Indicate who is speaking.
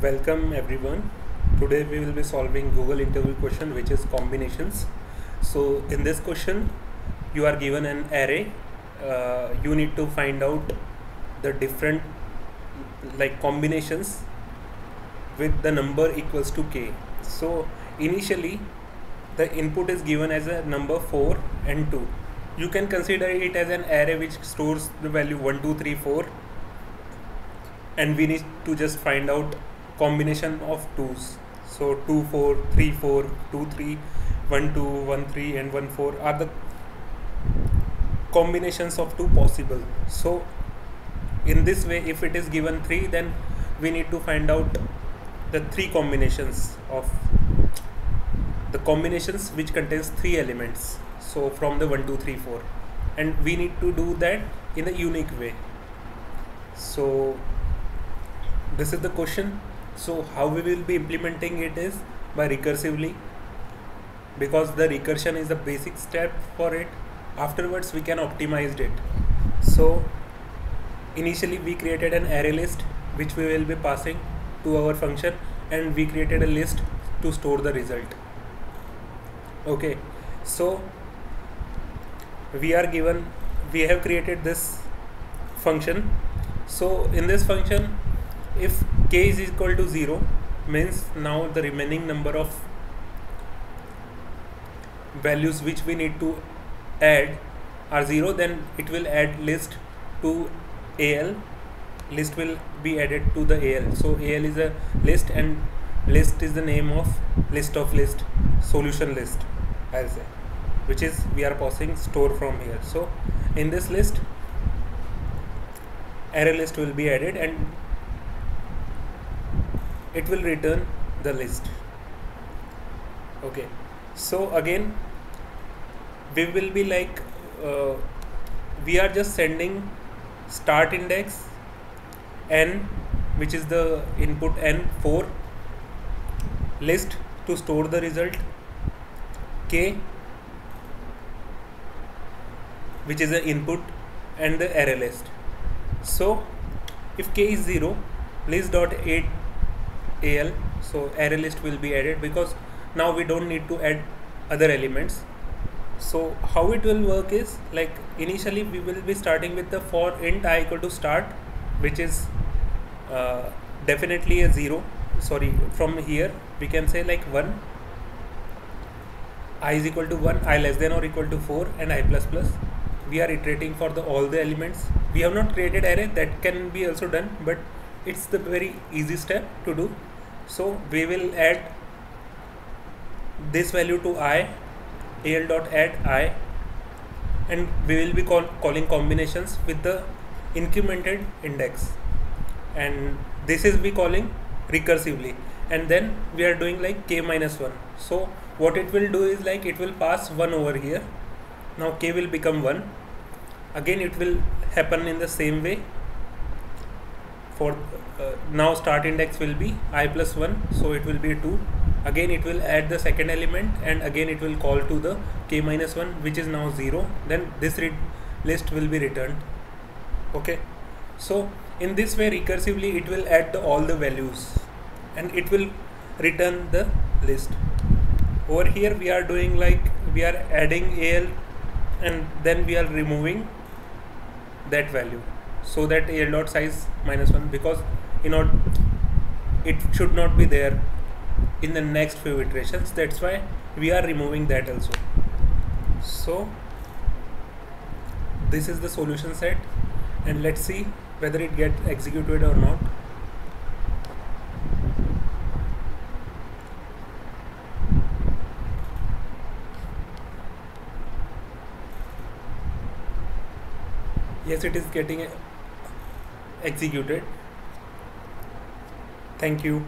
Speaker 1: Welcome everyone. Today we will be solving Google interview question which is combinations. So in this question you are given an array. You need to find out the different combinations with the number equals to k. So initially the input is given as a number 4 and 2. You can consider it as an array which stores the value 1, 2, 3, 4, and we need to just find out combination of 2's. So 2, 4, 3, 4, 2, 3, 1, 2, 1, 3 and 1, 4 are the combinations of 2 possible. So in this way, if it is given 3, then we need to find out the 3 combinations of the combinations which contains 3 elements. So from the 1, 2, 3, 4, and we need to do that in a unique way. So this is the question. So how we will be implementing it is by recursively, because the recursion is the basic step for it. Afterwards we can optimize it. So initially we created an array list which we will be passing to our function, and we created a list to store the result. Okay, so we have created this function. So in this function, if k is equal to 0, means now the remaining number of values which we need to add are 0, then it will add list to AL. List will be added to the AL. So AL is a list, and list is the name of list, solution list, I'll say, which is we are passing store from here. So in this list, array list will be added and it will return the list. Okay, so again we will be we are just sending start index n, which is the input n 4, list to store the result, k, which is the input, and the array list. So if k is 0, list.add AL, so array list will be added, because now we don't need to add other elements. So how it will work is, initially we will be starting with the for int I equal to start, which is definitely a 0. Sorry, from here we can say 1, I is equal to 1, I less than or equal to 4, and I plus plus. We are iterating for all the elements. We have not created array, that can be also done, but it's the very easy step to do. So we will add this value to I, al.add I, and we will be calling combinations with the incremented index, and this is we calling recursively, and then we are doing k minus 1. So what it will do is it will pass 1 over here. Now k will become 1. Again it will happen in the same way. For now start index will be I plus 1, so it will be 2. Again it will add the second element, and again it will call to the k minus 1, which is now 0. Then this list will be returned. Okay, so in this way recursively it will add all the values and it will return the list. Over here we are doing we are adding AL, and then we are removing that value, so that AL dot size minus 1, because it should not be there in the next few iterations. That's why we are removing that also. So this is the solution set, and let's see whether it gets executed or not. Yes, it is getting executed. Thank you.